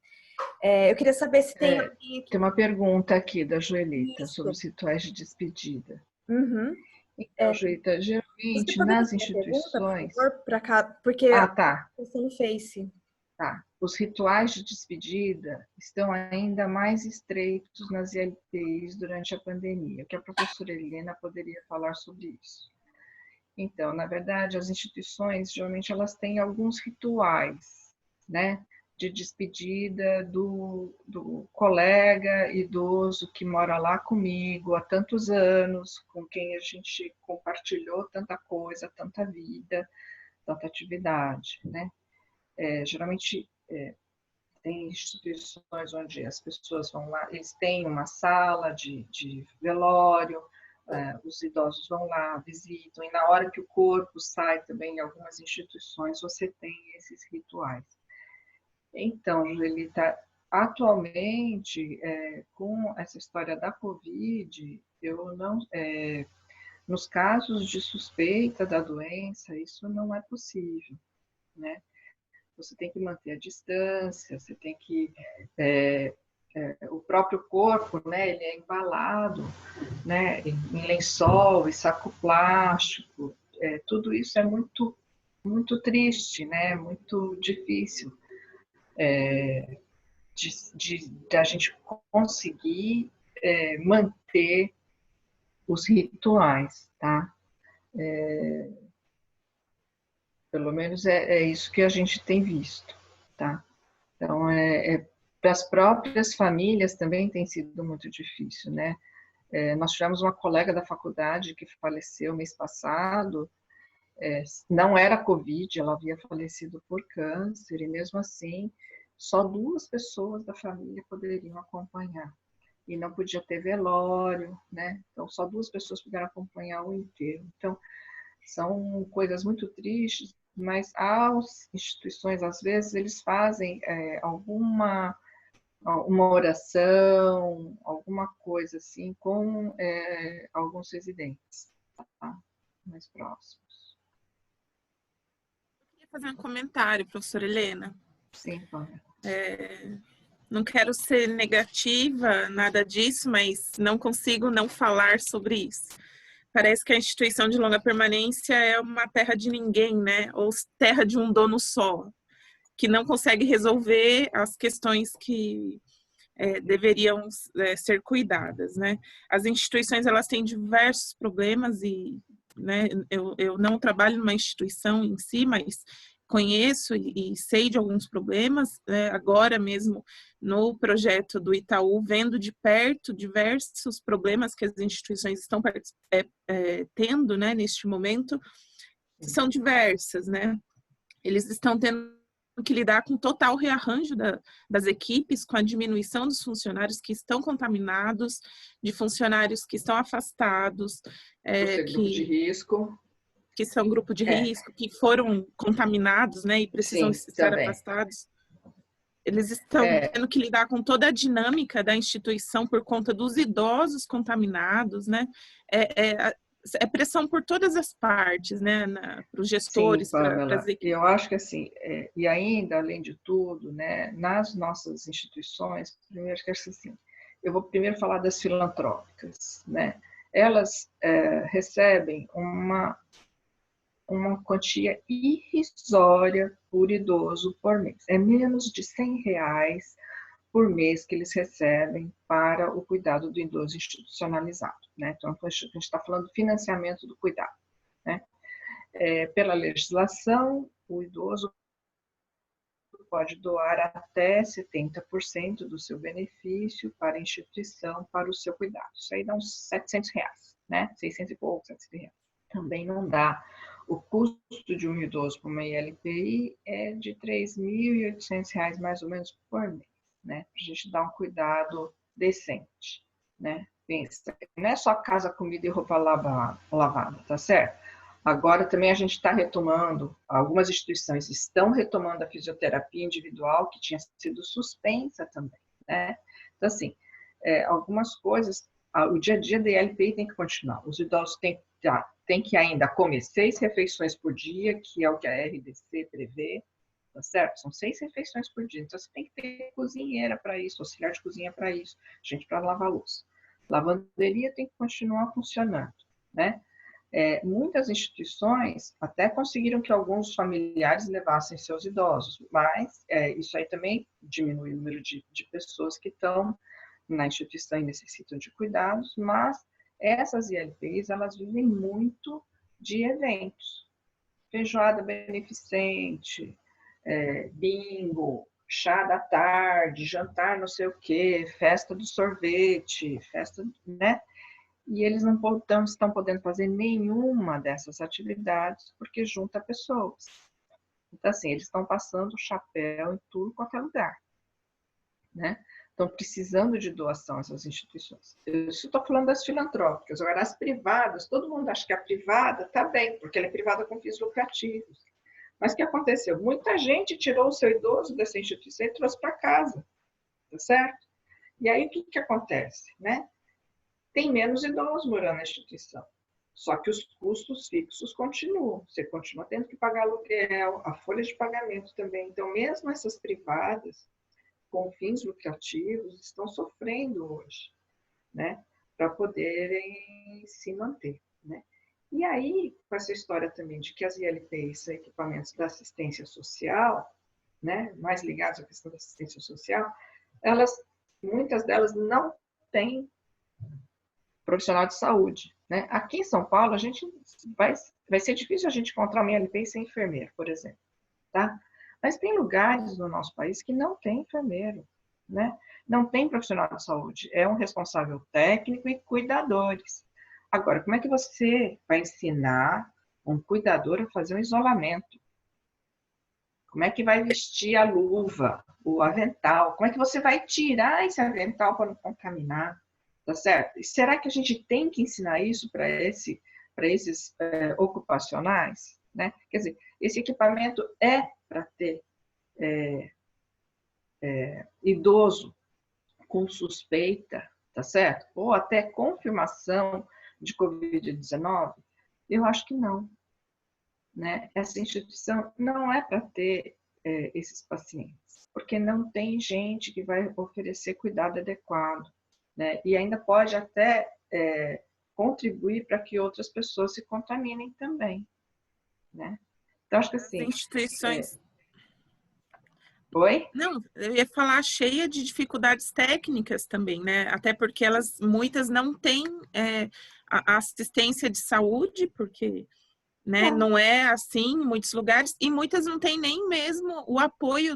Eu queria saber se tem alguém aqui. Tem uma pergunta aqui da Joelita. Isso. Sobre os rituais de despedida. Uhum. Então, Joelita, geralmente nas instituições... Pergunta, por favor, para cá, porque tá. no Face. Tá. Os rituais de despedida estão ainda mais estreitos nas ILPIs durante a pandemia. O que a professora Helena poderia falar sobre isso? Então, na verdade, as instituições, geralmente, elas têm alguns rituais, né, de despedida do colega idoso que mora lá comigo há tantos anos, com quem a gente compartilhou tanta coisa, tanta vida, tanta atividade, né? Geralmente, tem instituições onde as pessoas vão lá, eles têm uma sala de velório, os idosos vão lá, visitam, e na hora que o corpo sai também, em algumas instituições, você tem esses rituais. Então, Joelita, atualmente, com essa história da Covid, eu não, nos casos de suspeita da doença, isso não é possível, né? Você tem que manter a distância, você tem que o próprio corpo, né, ele é embalado, né, em lençol e saco plástico. Tudo isso é muito, muito triste, né, muito difícil de a gente conseguir manter os rituais, tá? Pelo menos é isso que a gente tem visto, tá? Então, para as próprias famílias também tem sido muito difícil, né? Nós tivemos uma colega da faculdade que faleceu mês passado, não era Covid, ela havia falecido por câncer, e mesmo assim, só 2 pessoas da família poderiam acompanhar. E não podia ter velório, né? Então, só 2 pessoas puderam acompanhar o enterro. Então, são coisas muito tristes, mas as instituições, às vezes, eles fazem uma oração, alguma coisa assim, com alguns residentes, tá? Mais próximos. Eu queria fazer um comentário, professora Helena. Sim, Paula. Não quero ser negativa, nada disso, mas não consigo não falar sobre isso. Parece que a instituição de longa permanência é uma terra de ninguém, né? Ou terra de um dono só, que não consegue resolver as questões que deveriam ser cuidadas, né? As instituições, elas têm diversos problemas e, né, eu não trabalho numa instituição em si, mas conheço e sei de alguns problemas, né? Agora mesmo no projeto do Itaú, vendo de perto diversos problemas que as instituições estão tendo, né, neste momento, são diversas, né? Eles estão tendo que lidar com total rearranjo das equipes, com a diminuição dos funcionários que estão contaminados, de funcionários que estão afastados, grupo de risco. Que são grupo de risco, que foram contaminados, né, e precisam estar afastados. Eles estão tendo que lidar com toda a dinâmica da instituição por conta dos idosos contaminados, né? É pressão por todas as partes, né? Para os gestores, para as equipes. Eu acho que assim, e ainda, além de tudo, né, nas nossas instituições, primeiro, que assim, eu vou primeiro falar das filantrópicas, né? Elas recebem uma quantia irrisória por idoso por mês. É menos de R$100 por mês que eles recebem para o cuidado do idoso institucionalizado, né? Então, a gente está falando do financiamento do cuidado, né? Pela legislação, o idoso pode doar até 70% do seu benefício para a instituição, para o seu cuidado. Isso aí dá uns R$700, né? 600 e pouco, R$700. Também não dá. O custo de um idoso para uma ILPI é de R$3.800 mais ou menos por mês, né? Para a gente dar um cuidado decente, né? Pensa, não é só casa, comida e roupa lavada, tá certo? Agora também a gente está retomando, algumas instituições estão retomando a fisioterapia individual, que tinha sido suspensa também, né? Então, assim, algumas coisas, o dia a dia da ILPI tem que continuar. Os idosos têm que ainda comer 6 refeições por dia, que é o que a RDC prevê, tá certo? São 6 refeições por dia. Então, você tem que ter cozinheira para isso, auxiliar de cozinha para isso, gente para lavar louça. Lavanderia tem que continuar funcionando, né? Muitas instituições até conseguiram que alguns familiares levassem seus idosos, mas isso aí também diminui o número de pessoas que estão na instituição e necessitam de cuidados, mas essas ILPs, elas vivem muito de eventos. Feijoada beneficente, bingo, chá da tarde, jantar não sei o quê, festa do sorvete, festa, né? E eles não estão podendo fazer nenhuma dessas atividades porque junta pessoas. Então, assim, eles estão passando o chapéu em tudo qualquer lugar, né? Estão precisando de doação essas instituições. Eu estou falando das filantrópicas. Agora, as privadas, todo mundo acha que a privada está bem, porque ela é privada com fins lucrativos. Mas o que aconteceu? Muita gente tirou o seu idoso dessa instituição e trouxe para casa, tá certo? E aí, o que acontece, né? Tem menos idosos morando na instituição. Só que os custos fixos continuam. Você continua tendo que pagar aluguel, a folha de pagamento também. Então, mesmo essas privadas, com fins lucrativos estão sofrendo hoje, né, para poderem se manter, né? E aí, com essa história também de que as ILPs são equipamentos da assistência social, né, mais ligados à questão da assistência social, muitas delas não têm profissional de saúde, né? Aqui em São Paulo, a gente vai ser difícil a gente encontrar uma ILP sem enfermeiro, por exemplo, tá? Mas tem lugares no nosso país que não tem enfermeiro, né? Não tem profissional de saúde, é um responsável técnico e cuidadores. Agora, como é que você vai ensinar um cuidador a fazer um isolamento? Como é que vai vestir a luva, o avental? Como é que você vai tirar esse avental para não contaminar? Tá certo? E será que a gente tem que ensinar isso para esses ocupacionais? Né? Quer dizer, esse equipamento é para ter idoso com suspeita, tá certo? Ou até confirmação de Covid-19? Eu acho que não. Né? Essa instituição não é para ter esses pacientes, porque não tem gente que vai oferecer cuidado adequado, né? E ainda pode até contribuir para que outras pessoas se contaminem também, né? Então, acho que assim... As instituições... Oi? Não, eu ia falar cheia de dificuldades técnicas também, né? Até porque muitas não têm a assistência de saúde, porque... Né? Não é assim em muitos lugares, e muitas não têm nem mesmo o apoio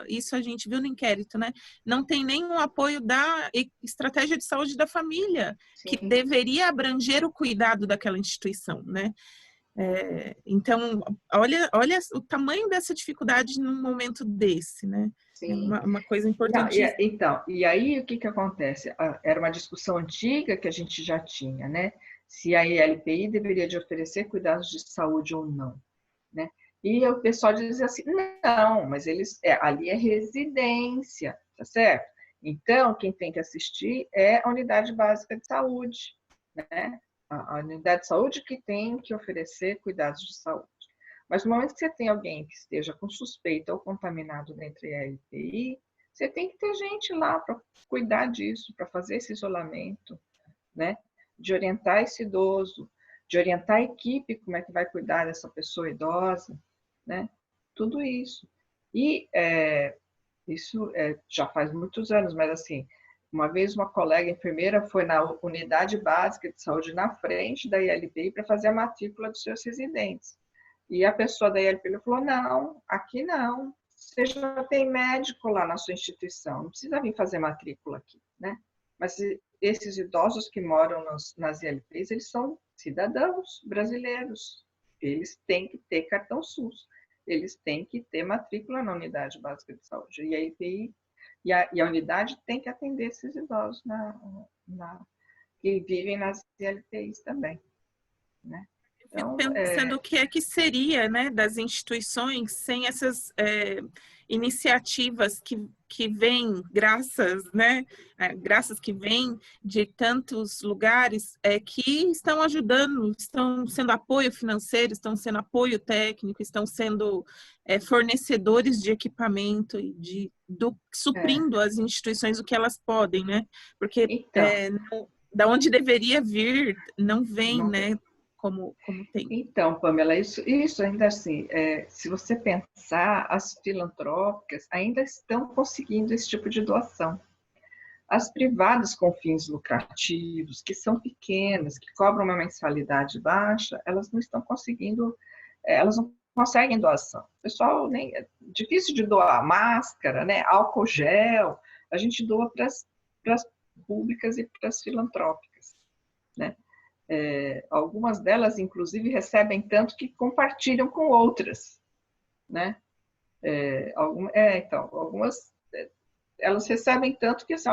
isso a gente viu no inquérito, né? Não tem nem o apoio da estratégia de saúde da família, Sim. que deveria abranger o cuidado daquela instituição, né? Então, olha o tamanho dessa dificuldade num momento desse, né? Sim. É uma coisa importantíssima. Então, e aí o que acontece? Era uma discussão antiga que a gente já tinha, né? Se a ILPI deveria de oferecer cuidados de saúde ou não, né? E o pessoal dizia assim, não, mas ali é residência, tá certo? Então, quem tem que assistir é a unidade básica de saúde, né? A unidade de saúde que tem que oferecer cuidados de saúde. Mas no momento que você tem alguém que esteja com suspeita ou contaminado dentro da ILPI, você tem que ter gente lá para cuidar disso, para fazer esse isolamento, né? De orientar esse idoso, de orientar a equipe como é que vai cuidar dessa pessoa idosa, né? Tudo isso. E isso já faz muitos anos, mas assim, uma vez uma colega enfermeira foi na unidade básica de saúde na frente da ILPI para fazer a matrícula dos seus residentes. E a pessoa da ILPI falou, não, aqui não, você já tem médico lá na sua instituição, não precisa vir fazer matrícula aqui, né? Mas esses idosos que moram nas ILPs, eles são cidadãos brasileiros, eles têm que ter cartão SUS, eles têm que ter matrícula na unidade básica de saúde, e a ILPI e a unidade tem que atender esses idosos que vivem nas ILPs também, né? Fico pensando o que é que seria, né, das instituições sem essas iniciativas que vêm, graças que vêm de tantos lugares que estão ajudando, estão sendo apoio financeiro, estão sendo apoio técnico, estão sendo fornecedores de equipamento e suprindo as instituições o que elas podem, né? Porque então, da onde deveria vir, não vem, não né? Como tem. Então, Pamela, isso ainda assim, se você pensar, as filantrópicas ainda estão conseguindo esse tipo de doação. As privadas com fins lucrativos, que são pequenas, que cobram uma mensalidade baixa, elas não estão conseguindo, elas não conseguem doação. O pessoal é difícil de doar máscara, né, álcool gel, a gente doa para as públicas e para as filantrópicas, né? Algumas delas, inclusive, recebem tanto que compartilham com outras, né? Então, algumas elas recebem tanto que assim,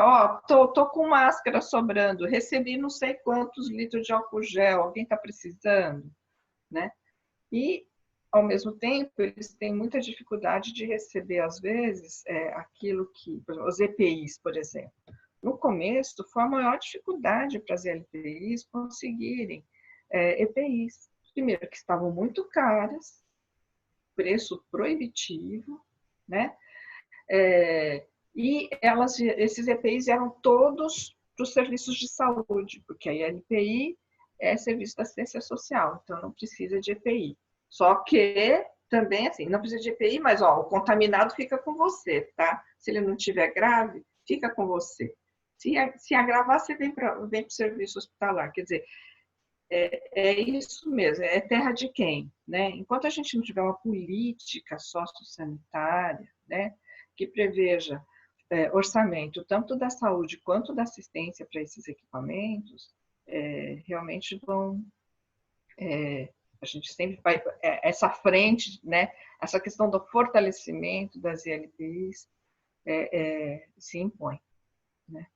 tô com máscara sobrando, recebi não sei quantos litros de álcool gel, alguém está precisando, né? E, ao mesmo tempo, eles têm muita dificuldade de receber, às vezes, aquilo que, os EPIs, por exemplo. No começo, foi a maior dificuldade para as LPIs conseguirem EPIs. Primeiro, que estavam muito caras, preço proibitivo, né? E esses EPIs eram todos para os serviços de saúde, porque a ILPI é serviço da assistência social, então não precisa de EPI. Só que também, assim, não precisa de EPI, mas ó, o contaminado fica com você, tá? Se ele não tiver grave, fica com você. Se agravar, você vem para o serviço hospitalar. Quer dizer, é isso mesmo, é terra de quem, né? Enquanto a gente não tiver uma política sociossanitária, né, que preveja orçamento tanto da saúde quanto da assistência para esses equipamentos, realmente vão... a gente sempre vai... essa frente, né, essa questão do fortalecimento das ILPIs se impõe, né?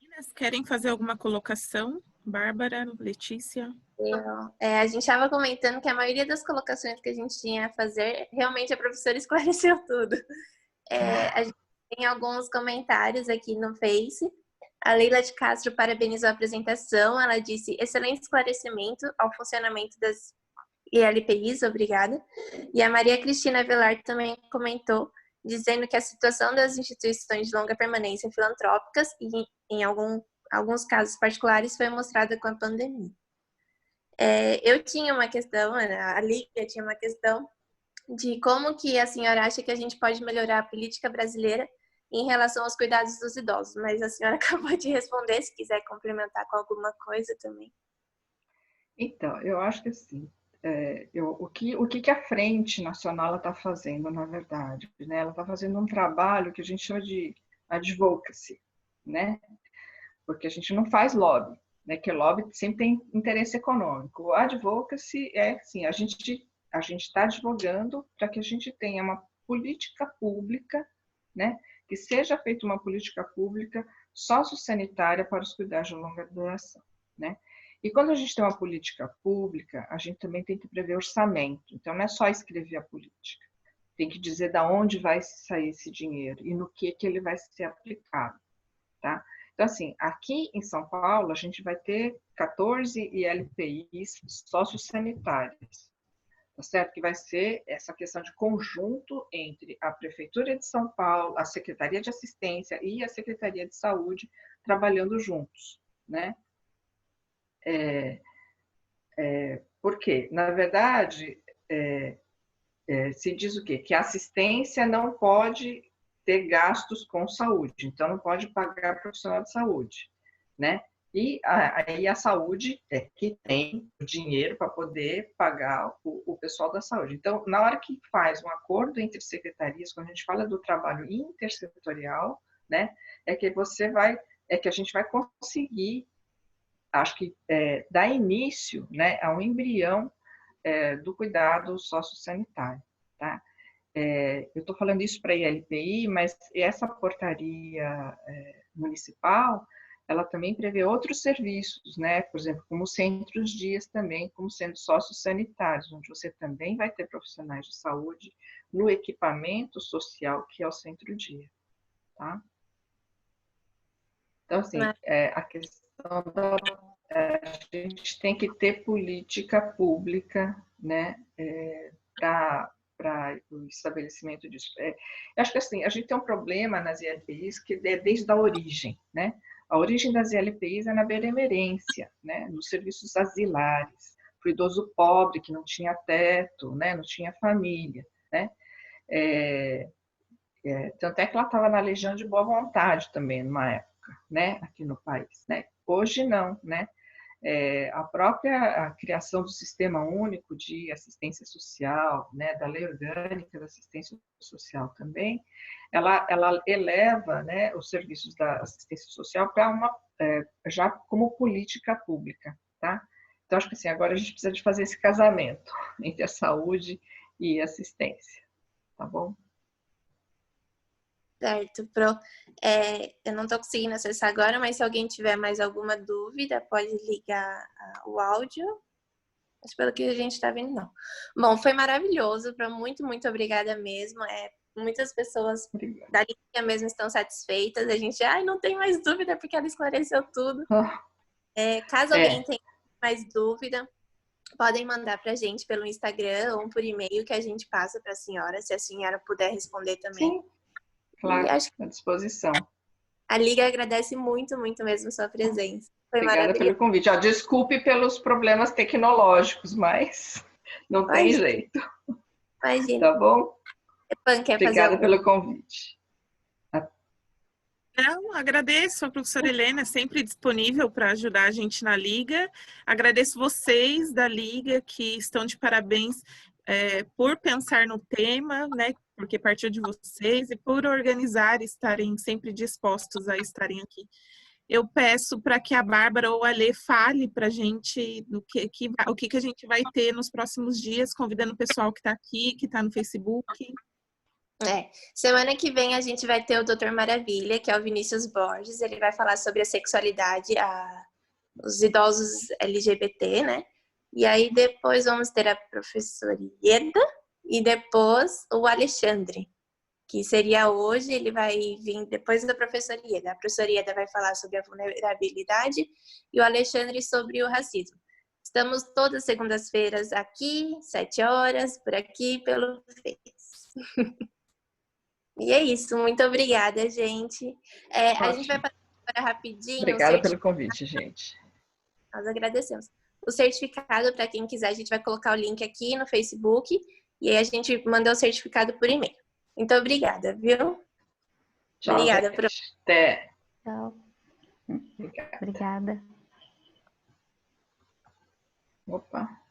Meninas, querem fazer alguma colocação? Bárbara, Letícia? A gente estava comentando que a maioria das colocações que a gente tinha a fazer, realmente a professora esclareceu tudo. A gente tem alguns comentários aqui no Face. A Leila de Castro parabenizou a apresentação. Ela disse, excelente esclarecimento ao funcionamento das ILPIs, obrigada. E a Maria Cristina Velar também comentou, dizendo que a situação das instituições de longa permanência filantrópicas e em alguns casos particulares foi mostrada com a pandemia. Eu tinha uma questão, a Lígia tinha uma questão de como que a senhora acha que a gente pode melhorar a política brasileira em relação aos cuidados dos idosos, mas a senhora acabou de responder, se quiser complementar com alguma coisa também. Então, eu acho que assim, o que a Frente Nacional está fazendo, na verdade, né? Ela está fazendo um trabalho que a gente chama de advocacy, né? Porque a gente não faz lobby, né? Que lobby sempre tem interesse econômico. O advocacy é assim, a gente está advogando para que a gente tenha uma política pública, né? Que seja feita uma política pública sociossanitária para os cuidados de longa duração, né? E quando a gente tem uma política pública, a gente também tem que prever orçamento. Então, não é só escrever a política. Tem que dizer de onde vai sair esse dinheiro e no que ele vai ser aplicado, tá? Então, assim, aqui em São Paulo, a gente vai ter 14 ILPIs sociossanitárias, tá certo? Que vai ser essa questão de conjunto entre a Prefeitura de São Paulo, a Secretaria de Assistência e a Secretaria de Saúde trabalhando juntos, né? Porque, na verdade, se diz o quê? Que a assistência não pode ter gastos com saúde, então não pode pagar profissional de saúde, né? E aí a saúde é que tem o dinheiro para poder pagar o pessoal da saúde. Então, na hora que faz um acordo entre secretarias, quando a gente fala do trabalho intersetorial, né, é que a gente vai conseguir, acho que dar início, né, a um embrião do cuidado sociossanitário, tá? Eu estou falando isso para a ILPI, mas essa portaria municipal, ela também prevê outros serviços, né? Por exemplo, como centros dias também, como sendo sociossanitários, onde você também vai ter profissionais de saúde no equipamento social que é o centro-dia, tá? Então, assim, a questão a gente tem que ter política pública, né, para o estabelecimento disso. Eu acho que assim, a gente tem um problema nas ILPIs que é desde a origem, né? A origem das ILPIs é na benemerência, né? Nos serviços asilares, para o idoso pobre que não tinha teto, né? Não tinha família, né? Tanto é que ela estava na Legião de Boa Vontade também, numa época, né? Aqui no país, né? Hoje não, né? A criação do Sistema Único de Assistência Social, né, da Lei Orgânica da Assistência Social também, ela eleva, né, os serviços da assistência social para já como política pública, tá? Então, acho que assim, agora a gente precisa de fazer esse casamento entre a saúde e a assistência, tá bom? Certo, eu não estou conseguindo acessar agora, mas se alguém tiver mais alguma dúvida, pode ligar o áudio. Mas pelo que a gente está vendo, não. Bom, foi maravilhoso, muito, muito obrigada mesmo. Muitas pessoas da linha mesmo estão satisfeitas. A gente, não tem mais dúvida porque ela esclareceu tudo. Caso alguém tenha mais dúvida, podem mandar para a gente pelo Instagram ou por e-mail que a gente passa para a senhora, se a senhora puder responder também. Sim, claro, E acho que à disposição. a Liga agradece muito, muito mesmo sua presença. Foi Obrigada maravilhoso. pelo convite. Ó, desculpe pelos problemas tecnológicos, mas não tem jeito, Imagina. tá bom? Pan quer fazer Obrigada algum... pelo convite. Não, agradeço a professora Helena, sempre disponível para ajudar a gente na Liga. Agradeço vocês da Liga que estão de parabéns por pensar no tema, né? Porque partiu de vocês e por organizar e estarem sempre dispostos a estarem aqui. Eu peço para que a Bárbara ou a Lê fale para a gente o que a gente vai ter nos próximos dias, convidando o pessoal que está aqui, que está no Facebook. Semana que vem a gente vai ter o Dr. Maravilha, que é o Vinícius Borges. Ele vai falar sobre a sexualidade, os idosos LGBT, né? E aí depois vamos ter a professora Ieda e depois o Alexandre, que seria hoje. Ele vai vir depois da professora Ieda. A professora Ieda vai falar sobre a vulnerabilidade e o Alexandre sobre o racismo. Estamos todas segundas-feiras aqui, 7 horas, por aqui, pelo Face. E é isso, muito obrigada, gente. A gente vai passar agora rapidinho. Obrigada pelo convite, gente. Nós agradecemos. O certificado, para quem quiser, a gente vai colocar o link aqui no Facebook e aí a gente manda o certificado por e-mail. Muito obrigada, viu? Tchau, Obrigada. gente. Até. Tchau. Obrigada. Obrigada. Opa.